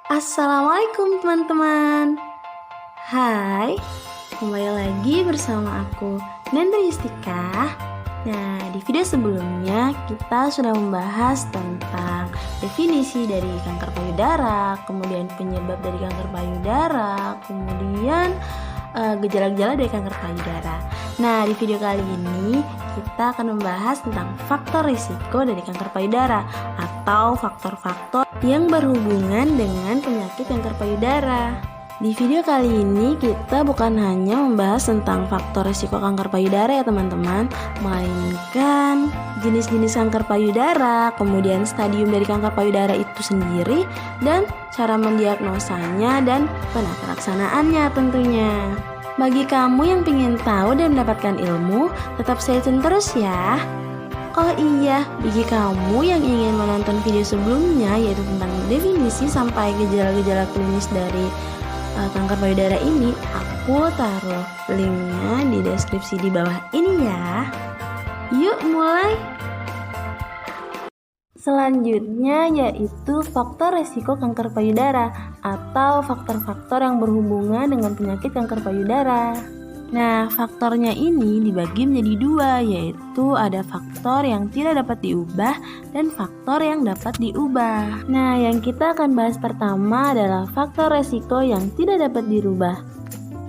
Assalamualaikum teman-teman. Hai, kembali lagi bersama aku Nendra Yustika. Nah, di video sebelumnya kita sudah membahas tentang definisi dari kanker payudara, kemudian penyebab dari kanker payudara, kemudian gejala-gejala dari kanker payudara. Nah, di video kali ini kita akan membahas tentang faktor risiko dari kanker payudara atau faktor-faktor yang berhubungan dengan penyakit kanker payudara. Di video kali ini kita bukan hanya membahas tentang faktor risiko kanker payudara ya teman-teman, melainkan jenis-jenis kanker payudara, kemudian stadium dari kanker payudara itu sendiri, dan cara mendiagnosanya dan penata laksanaannya tentunya. Bagi kamu yang ingin tahu dan mendapatkan ilmu, tetap stay tune terus ya. Oh iya, bagi kamu yang ingin menonton video sebelumnya yaitu tentang definisi sampai gejala-gejala klinis dari kanker payudara ini, aku taruh linknya di deskripsi di bawah ini ya. Yuk mulai. Selanjutnya yaitu faktor resiko kanker payudara atau faktor-faktor yang berhubungan dengan penyakit kanker payudara. Nah, faktornya ini dibagi menjadi dua, yaitu ada faktor yang tidak dapat diubah dan faktor yang dapat diubah. Nah, yang kita akan bahas pertama adalah faktor resiko yang tidak dapat dirubah.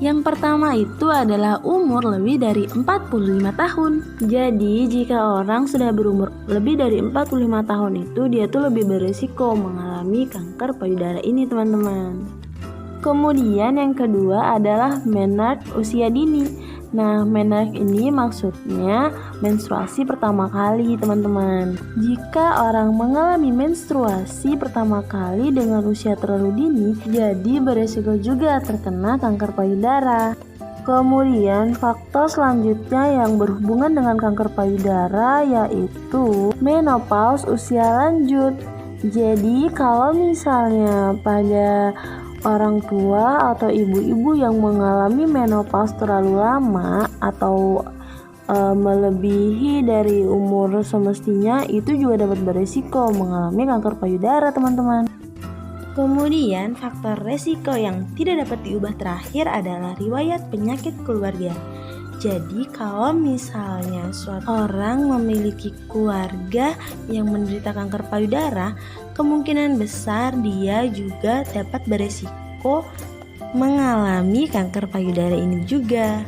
Yang pertama itu adalah umur lebih dari 45 tahun. Jadi, jika orang sudah berumur lebih dari 45 tahun itu, dia tuh lebih berisiko mengalami kanker payudara ini, teman-teman. Kemudian yang kedua adalah menarche usia dini. Nah, menarche ini maksudnya menstruasi pertama kali, teman-teman. Jika orang mengalami menstruasi pertama kali dengan usia terlalu dini, jadi beresiko juga terkena kanker payudara. Kemudian faktor selanjutnya yang berhubungan dengan kanker payudara yaitu menopause usia lanjut. Jadi kalau misalnya pada orang tua atau ibu-ibu yang mengalami menopause terlalu lama atau melebihi dari umur semestinya, itu juga dapat beresiko mengalami kanker payudara, teman-teman. Kemudian faktor resiko yang tidak dapat diubah terakhir adalah riwayat penyakit keluarga. Jadi kalau misalnya suatu orang memiliki keluarga yang menderita kanker payudara, kemungkinan besar dia juga dapat beresiko mengalami kanker payudara ini juga.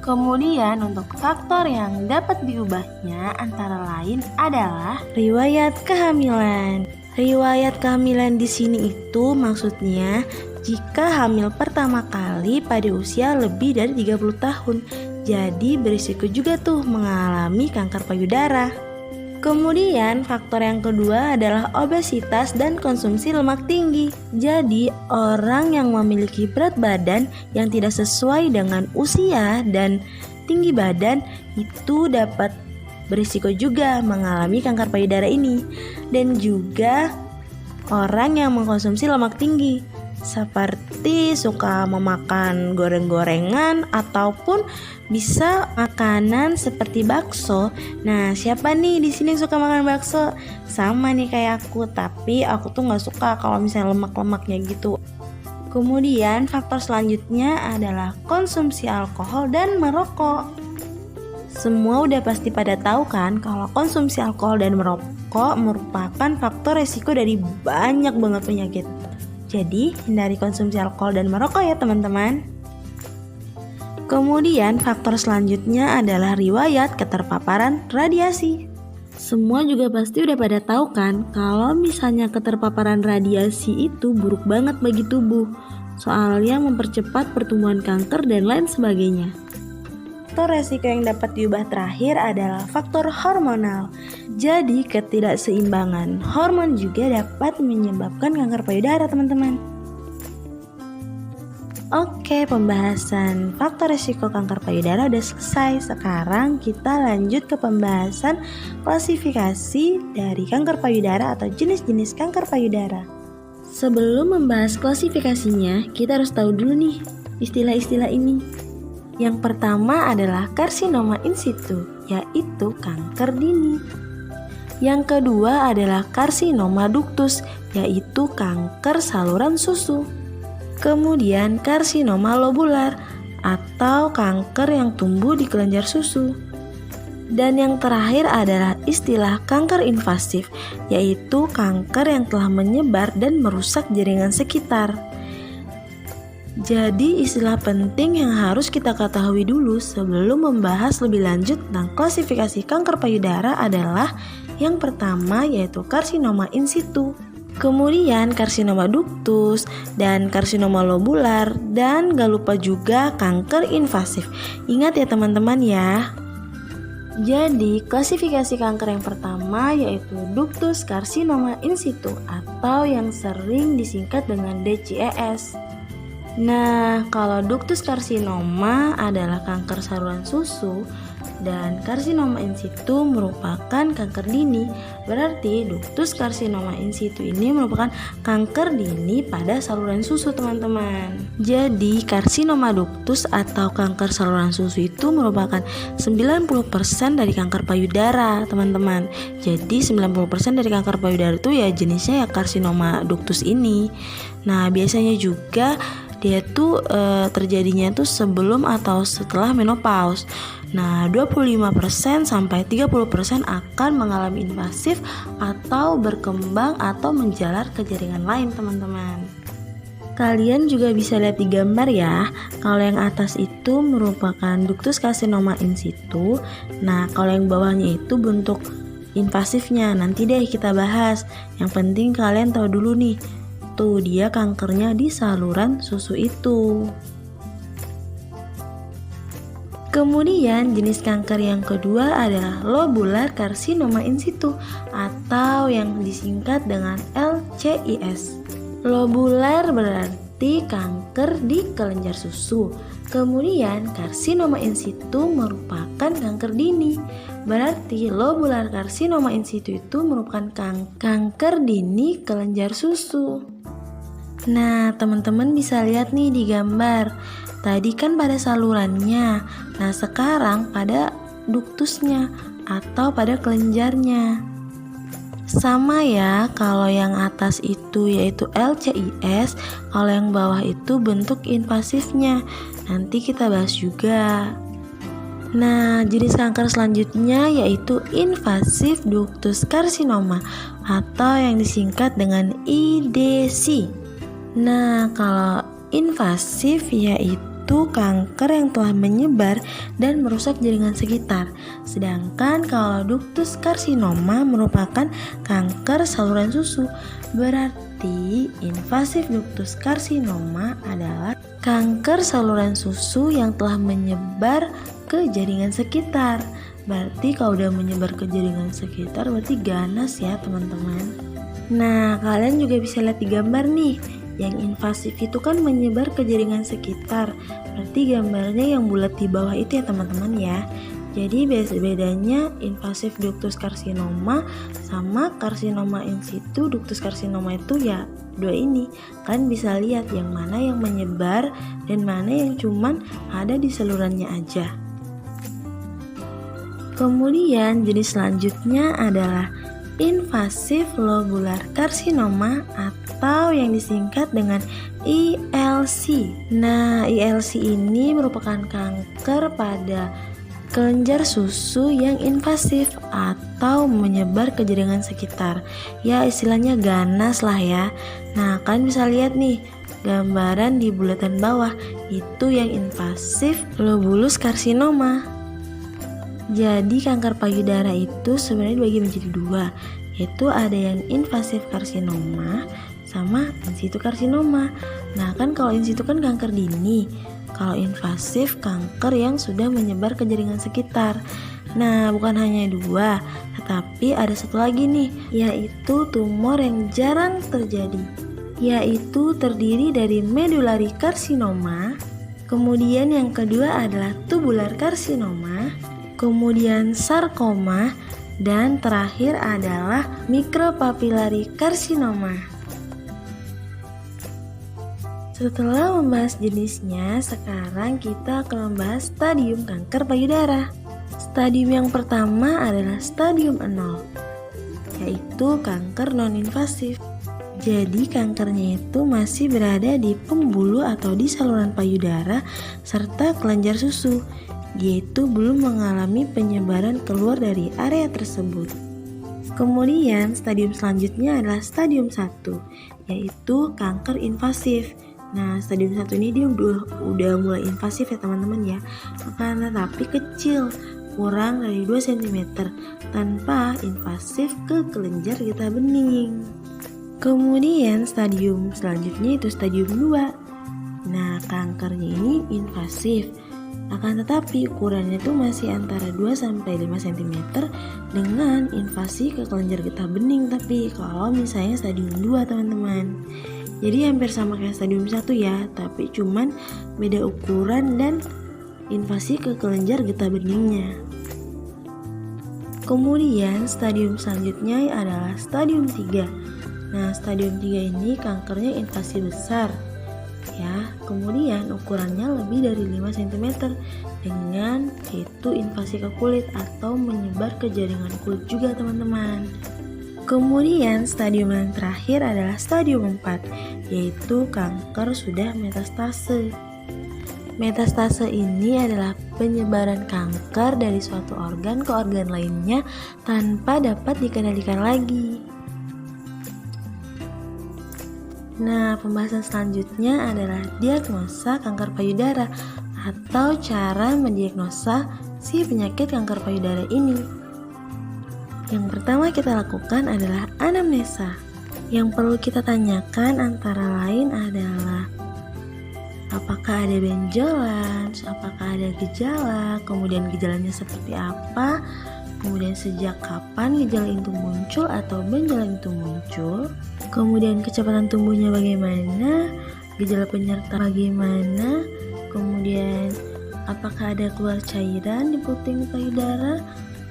Kemudian untuk faktor yang dapat diubahnya antara lain adalah riwayat kehamilan. Riwayat kehamilan di sini itu maksudnya jika hamil pertama kali pada usia lebih dari 30 tahun. Jadi berisiko juga tuh mengalami kanker payudara. Kemudian faktor yang kedua adalah obesitas dan konsumsi lemak tinggi. Jadi orang yang memiliki berat badan yang tidak sesuai dengan usia dan tinggi badan itu dapat berisiko juga mengalami kanker payudara ini. Dan juga orang yang mengkonsumsi lemak tinggi seperti suka memakan goreng-gorengan ataupun bisa makanan seperti bakso. Nah, siapa nih di sini suka makan bakso? Sama nih kayak aku, tapi aku tuh nggak suka kalau misalnya lemak-lemaknya gitu. Kemudian faktor selanjutnya adalah konsumsi alkohol dan merokok. Semua udah pasti pada tahu kan kalau konsumsi alkohol dan merokok merupakan faktor resiko dari banyak banget penyakit. Jadi hindari konsumsi alkohol dan merokok ya teman-teman. Kemudian faktor selanjutnya adalah riwayat keterpaparan radiasi. Semua juga pasti udah pada tahu kan kalau misalnya keterpaparan radiasi itu buruk banget bagi tubuh. Soalnya mempercepat pertumbuhan kanker dan lain sebagainya. Faktor resiko yang dapat diubah terakhir adalah faktor hormonal. Jadi ketidakseimbangan hormon juga dapat menyebabkan kanker payudara, teman-teman. Oke, pembahasan faktor resiko kanker payudara udah selesai. Sekarang kita lanjut ke pembahasan klasifikasi dari kanker payudara atau jenis-jenis kanker payudara. Sebelum membahas klasifikasinya, kita harus tahu dulu nih istilah-istilah ini. Yang pertama adalah karsinoma in situ, yaitu kanker dini. Yang kedua adalah karsinoma ductus, yaitu kanker saluran susu. Kemudian karsinoma lobular atau kanker yang tumbuh di kelenjar susu. Dan yang terakhir adalah istilah kanker invasif, yaitu kanker yang telah menyebar dan merusak jaringan sekitar. Jadi istilah penting yang harus kita ketahui dulu sebelum membahas lebih lanjut tentang klasifikasi kanker payudara adalah yang pertama yaitu karsinoma in situ, kemudian karsinoma ductus dan karsinoma lobular, dan gak lupa juga kanker invasif. Ingat ya teman-teman ya. Jadi klasifikasi kanker yang pertama yaitu ductus karsinoma in situ atau yang sering disingkat dengan DCES. Nah, kalau ductus karsinoma adalah kanker saluran susu dan karsinoma in situ merupakan kanker dini. Berarti ductus karsinoma in situ ini merupakan kanker dini pada saluran susu, teman-teman. Jadi karsinoma ductus atau kanker saluran susu itu merupakan 90% dari kanker payudara, teman-teman. Jadi 90% dari kanker payudara itu ya jenisnya ya karsinoma ductus ini. Nah, biasanya juga dia tuh terjadinya tuh sebelum atau setelah menopause. Nah, 25% sampai 30% akan mengalami invasif atau berkembang atau menjalar ke jaringan lain, teman-teman. Kalian juga bisa lihat di gambar ya. Kalau yang atas itu merupakan ductus karsinoma in situ. Nah, kalau yang bawahnya itu bentuk invasifnya. Nanti deh kita bahas. Yang penting kalian tahu dulu nih. Tuh dia kankernya di saluran susu itu. Kemudian jenis kanker yang kedua adalah lobular karsinoma in situ atau yang disingkat dengan LCIS. Lobular berarti kanker di kelenjar susu. Kemudian karsinoma in situ merupakan kanker dini. Berarti lobular karsinoma in situ itu merupakan kanker dini kelenjar susu. Nah, teman-teman bisa lihat nih di gambar. Tadi kan pada salurannya. Nah, sekarang pada duktusnya atau pada kelenjarnya. Sama ya, kalau yang atas itu yaitu LCIS, kalau yang bawah itu bentuk invasifnya. Nanti kita bahas juga. Nah, jenis kanker selanjutnya yaitu invasif ductus karsinoma atau yang disingkat dengan IDC. Nah, kalau invasif yaitu kanker yang telah menyebar dan merusak jaringan sekitar. Sedangkan kalau ductus karsinoma merupakan kanker saluran susu. Berarti invasif ductus karsinoma adalah kanker saluran susu yang telah menyebar ke jaringan sekitar. Berarti kalau udah menyebar ke jaringan sekitar berarti ganas ya, teman-teman. Nah, kalian juga bisa lihat di gambar nih. Yang invasif itu kan menyebar ke jaringan sekitar. Berarti gambarnya yang bulat di bawah itu ya, teman-teman ya. Jadi bedanya invasif ductus karsinoma sama karsinoma in situ ductus karsinoma itu ya dua ini. Kalian bisa lihat yang mana yang menyebar dan mana yang cuman ada di salurannya aja. Kemudian jenis selanjutnya adalah invasif lobular karsinoma atau yang disingkat dengan ILC. Nah, ILC ini merupakan kanker pada kelenjar susu yang invasif atau menyebar ke jaringan sekitar. Ya, istilahnya ganas lah ya. Nah, kalian bisa lihat nih gambaran di bulatan bawah, itu yang invasif lobulus karsinoma. Jadi kanker payudara itu sebenarnya dibagi menjadi dua, yaitu ada yang invasif karsinoma sama in situ karsinoma. Nah, kan kalau in situ kan kanker dini, kalau invasif kanker yang sudah menyebar ke jaringan sekitar. Nah, bukan hanya dua, tetapi ada satu lagi nih, yaitu tumor yang jarang terjadi, yaitu terdiri dari medullary karsinoma. Kemudian yang kedua adalah tubular karsinoma, kemudian sarkoma, dan terakhir adalah mikropapillary karsinoma. Setelah membahas jenisnya, sekarang kita akan membahas stadium kanker payudara. Stadium yang pertama adalah stadium 0. yaitu kanker non-invasif. Jadi kankernya itu masih berada di pembuluh atau di saluran payudara serta kelenjar susu. Dia itu belum mengalami penyebaran keluar dari area tersebut. Kemudian stadium selanjutnya adalah stadium 1, yaitu kanker invasif. Nah, stadium 1 ini dia udah mulai invasif ya teman-teman ya. Akan tetapi kecil, kurang dari 2 cm, tanpa invasif ke kelenjar getah bening. Kemudian stadium selanjutnya itu stadium 2. Nah, kankernya ini invasif. Akan tetapi ukurannya itu masih antara 2-5 cm dengan invasi ke kelenjar getah bening. Tapi kalau misalnya stadium 2 teman-teman, jadi hampir sama kayak stadium 1 ya, tapi cuman beda ukuran dan invasi ke kelenjar getah beningnya. Kemudian stadium selanjutnya adalah stadium 3. Nah, stadium 3 ini kankernya invasi besar ya, kemudian ukurannya lebih dari 5 cm dengan yaitu invasi ke kulit atau menyebar ke jaringan kulit juga teman-teman. Kemudian stadium yang terakhir adalah stadium 4, yaitu kanker sudah metastase. Metastase ini adalah penyebaran kanker dari suatu organ ke organ lainnya tanpa dapat dikendalikan lagi. Nah, pembahasan selanjutnya adalah diagnosa kanker payudara atau cara mendiagnosa si penyakit kanker payudara ini. Yang pertama kita lakukan adalah anamnesa. Yang perlu kita tanyakan antara lain adalah apakah ada benjolan, apakah ada gejala, kemudian gejalanya seperti apa, kemudian sejak kapan gejala itu muncul atau benjolan itu muncul, kemudian kecepatan tumbuhnya bagaimana, gejala penyerta bagaimana, kemudian apakah ada keluar cairan di puting payudara,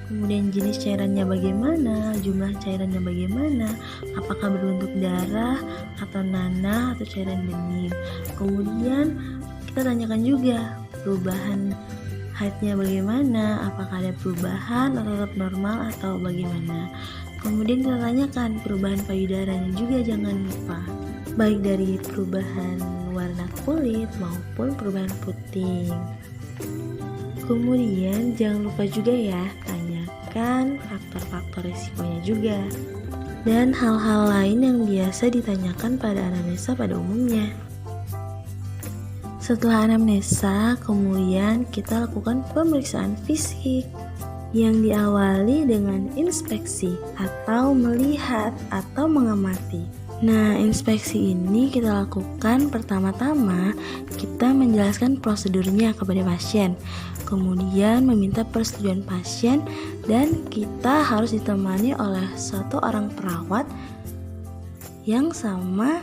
kemudian jenis cairannya bagaimana, jumlah cairannya bagaimana, apakah berbentuk darah atau nanah atau cairan bening. Kemudian kita tanyakan juga perubahan haidnya bagaimana, apakah ada perubahan atau tetap normal atau bagaimana. Kemudian kita tanyakan perubahan payudaranya juga, jangan lupa, baik dari perubahan warna kulit maupun perubahan puting. Kemudian jangan lupa juga ya, tanyakan faktor-faktor risikonya juga dan hal-hal lain yang biasa ditanyakan pada anamnesa pada umumnya. Setelah anamnesa, kemudian kita lakukan pemeriksaan fisik yang diawali dengan inspeksi atau melihat atau mengamati. Nah, inspeksi ini kita lakukan pertama-tama kita menjelaskan prosedurnya kepada pasien, kemudian meminta persetujuan pasien, dan kita harus ditemani oleh suatu orang perawat yang sama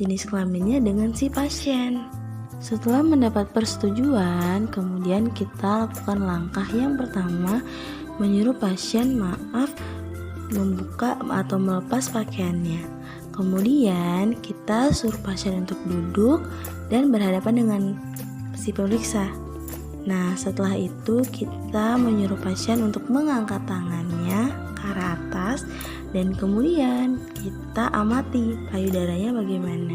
jenis kelaminnya dengan si pasien. Setelah mendapat persetujuan, kemudian kita lakukan langkah yang pertama, menyuruh pasien membuka atau melepas pakaiannya. Kemudian kita suruh pasien untuk duduk dan berhadapan dengan si pemeriksa. Nah, setelah itu kita menyuruh pasien untuk mengangkat tangannya ke arah atas dan kemudian kita amati payudaranya bagaimana.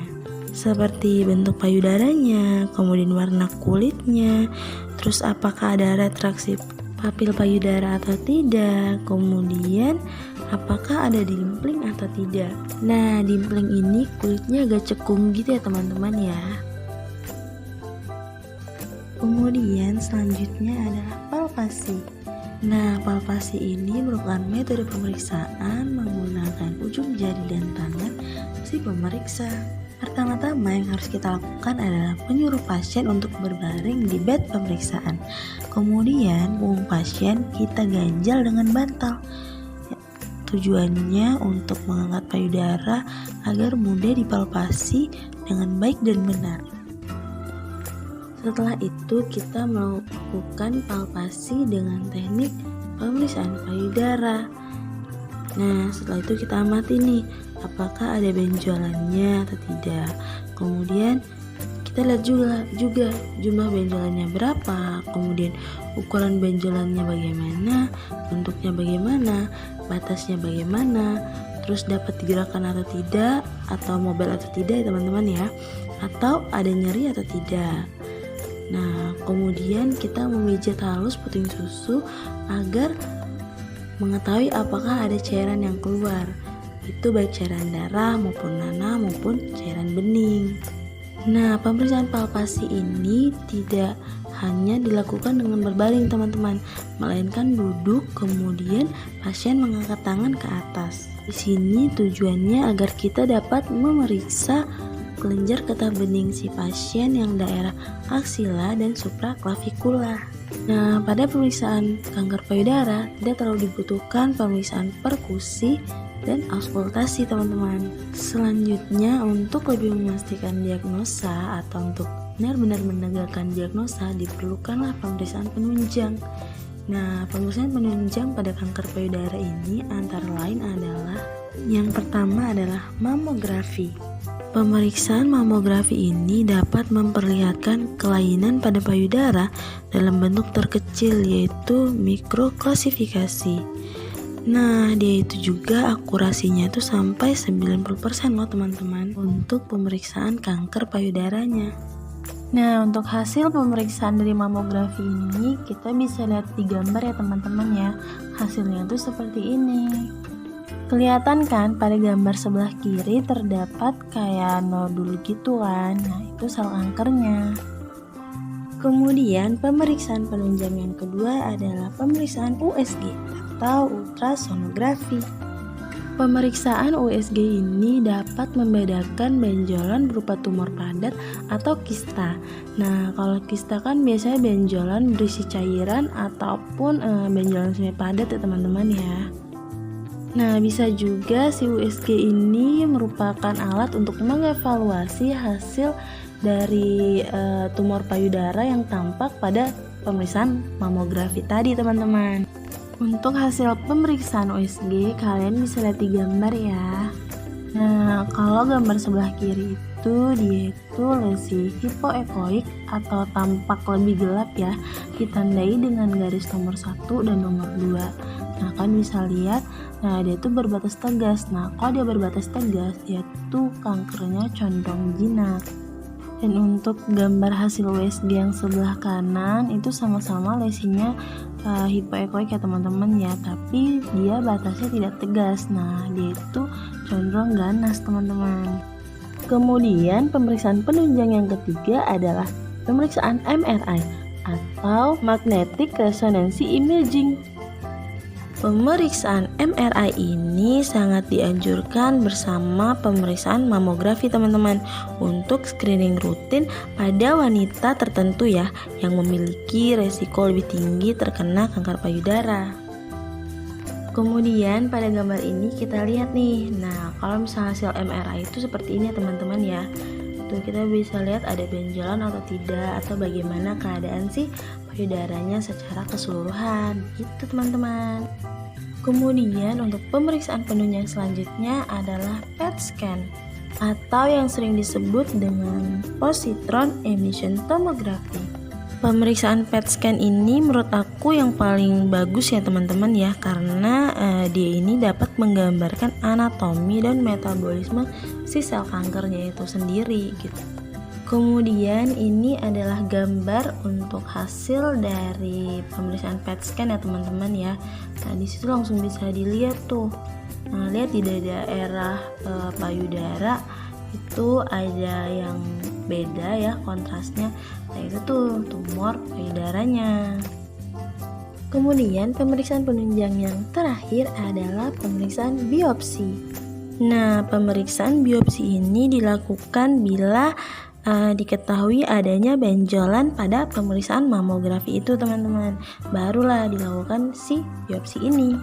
Seperti bentuk payudaranya, kemudian warna kulitnya, terus apakah ada retraksi papil payudara atau tidak, kemudian apakah ada dimpling atau tidak. Nah, dimpling ini kulitnya agak cekung gitu ya teman-teman ya. Kemudian selanjutnya adalah palpasi. Nah, palpasi ini merupakan metode pemeriksaan menggunakan ujung jari dan tangan si pemeriksa. Pertama-tama yang harus kita lakukan adalah menyuruh pasien untuk berbaring di bed pemeriksaan. Kemudian punggung pasien kita ganjal dengan bantal. Tujuannya untuk mengangkat payudara agar mudah dipalpasi dengan baik dan benar. Setelah itu kita melakukan palpasi dengan teknik pemeriksaan payudara. Nah, setelah itu kita amati nih, apakah ada benjolannya atau tidak. Kemudian kita lihat juga jumlah benjolannya berapa, kemudian ukuran benjolannya bagaimana, bentuknya bagaimana, batasnya bagaimana, terus dapat digerakkan atau tidak, atau mobile atau tidak ya teman-teman ya, atau ada nyeri atau tidak. Nah, kemudian kita memijat halus puting susu agar mengetahui apakah ada cairan yang keluar. Itu baik cairan darah maupun nanah maupun cairan bening. Nah, pemeriksaan palpasi ini tidak hanya dilakukan dengan berbaring teman-teman, melainkan duduk kemudian pasien mengangkat tangan ke atas. Di sini tujuannya agar kita dapat memeriksa kelenjar getah bening si pasien yang daerah aksila dan supraklavikula. Nah, pada pemeriksaan kanker payudara tidak terlalu dibutuhkan pemeriksaan perkusi dan auskultasi teman-teman. Selanjutnya, untuk lebih memastikan diagnosa atau untuk benar-benar menegakkan diagnosa, diperlukanlah pemeriksaan penunjang. Nah, pemeriksaan penunjang pada kanker payudara ini antara lain adalah yang pertama adalah mamografi. Pemeriksaan mamografi ini dapat memperlihatkan kelainan pada payudara dalam bentuk terkecil, yaitu mikroklasifikasi. Nah, dia itu juga akurasinya itu sampai 90% loh teman-teman untuk pemeriksaan kanker payudaranya. Nah, untuk hasil pemeriksaan dari mamografi ini kita bisa lihat di gambar ya teman-teman ya. Hasilnya itu seperti ini. Kelihatan kan pada gambar sebelah kiri terdapat kayak nodul gitu kan. Nah, itu sel kankernya. Kemudian pemeriksaan penunjang yang kedua adalah pemeriksaan USG atau ultrasonografi. Pemeriksaan USG ini dapat membedakan benjolan berupa tumor padat atau kista. Nah, kalau kista kan biasanya benjolan berisi cairan ataupun benjolan semi padat ya teman-teman ya. Nah, bisa juga si USG ini merupakan alat untuk mengevaluasi hasil dari tumor payudara yang tampak pada pemeriksaan mamografi tadi teman-teman. Untuk hasil pemeriksaan USG kalian bisa lihat di gambar ya. Nah, kalau gambar sebelah kiri itu dia itu lesi hipoekoik atau tampak lebih gelap ya, ditandai dengan garis nomor 1 dan nomor 2. Nah, kalian bisa lihat, nah dia itu berbatas tegas. Nah, kalau dia berbatas tegas, dia tuh kankernya condong jinak. Dan untuk gambar hasil USG yang sebelah kanan itu sama-sama lesinya hipoekoik ya teman-teman ya, tapi dia batasnya tidak tegas. Nah, dia itu condong ganas teman-teman. Kemudian pemeriksaan penunjang yang ketiga adalah pemeriksaan MRI atau magnetic resonance imaging. Pemeriksaan MRI ini sangat dianjurkan bersama pemeriksaan mamografi teman-teman untuk screening rutin pada wanita tertentu ya yang memiliki resiko lebih tinggi terkena kanker payudara. Kemudian pada gambar ini kita lihat nih, nah kalau misalnya hasil MRI itu seperti ini ya teman-teman ya. Tuh kita bisa lihat ada benjolan atau tidak, atau bagaimana keadaan si payudaranya secara keseluruhan gitu teman-teman. Kemudian untuk pemeriksaan penunjang selanjutnya adalah PET scan atau yang sering disebut dengan positron emission tomography. Pemeriksaan PET scan ini menurut aku yang paling bagus ya teman-teman ya, karena dia ini dapat menggambarkan anatomi dan metabolisme si sel kankernya itu sendiri gitu. Kemudian ini adalah gambar untuk hasil dari pemeriksaan PET scan ya teman-teman ya. Nah, di situ langsung bisa dilihat tuh. Nah, lihat di daerah payudara itu ada yang beda ya kontrasnya. Nah, itu tuh tumor payudaranya. Kemudian pemeriksaan penunjang yang terakhir adalah pemeriksaan biopsi. Nah, pemeriksaan biopsi ini dilakukan bila diketahui adanya benjolan pada pemeriksaan mamografi itu teman-teman, barulah dilakukan si biopsi ini.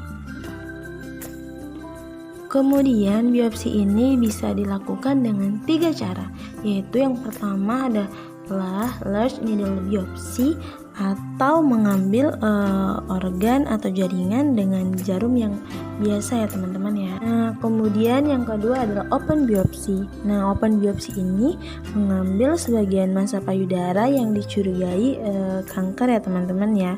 Kemudian biopsi ini bisa dilakukan dengan 3 cara, yaitu yang pertama adalah large needle biopsi atau mengambil organ atau jaringan dengan jarum yang biasa ya teman-teman ya. Nah, kemudian yang kedua adalah open biopsi. Nah, open biopsi ini mengambil sebagian massa payudara yang dicurigai kanker ya teman-teman ya.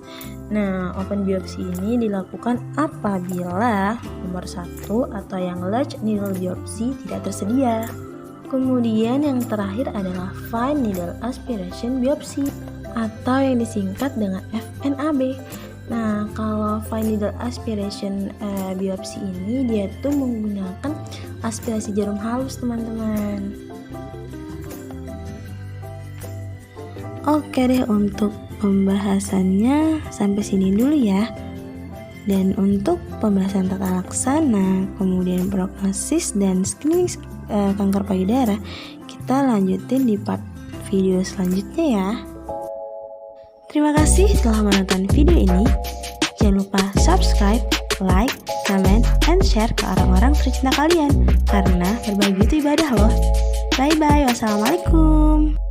Nah, open biopsi ini dilakukan apabila nomor 1 atau yang large needle biopsi tidak tersedia. Kemudian yang terakhir adalah fine needle aspiration biopsi atau yang disingkat dengan FNAB. Nah, kalau fine needle aspiration biopsi ini dia tuh menggunakan aspirasi jarum halus teman-teman. Oke deh, untuk pembahasannya sampai sini dulu ya. Dan untuk pembahasan tata laksana, kemudian prognosis dan screening kanker payudara, kita lanjutin di part video selanjutnya ya. Terima kasih telah menonton video ini. Jangan lupa subscribe, like, comment, and share ke orang-orang tercinta kalian. Karena berbagi itu ibadah loh. Bye-bye. Wassalamualaikum.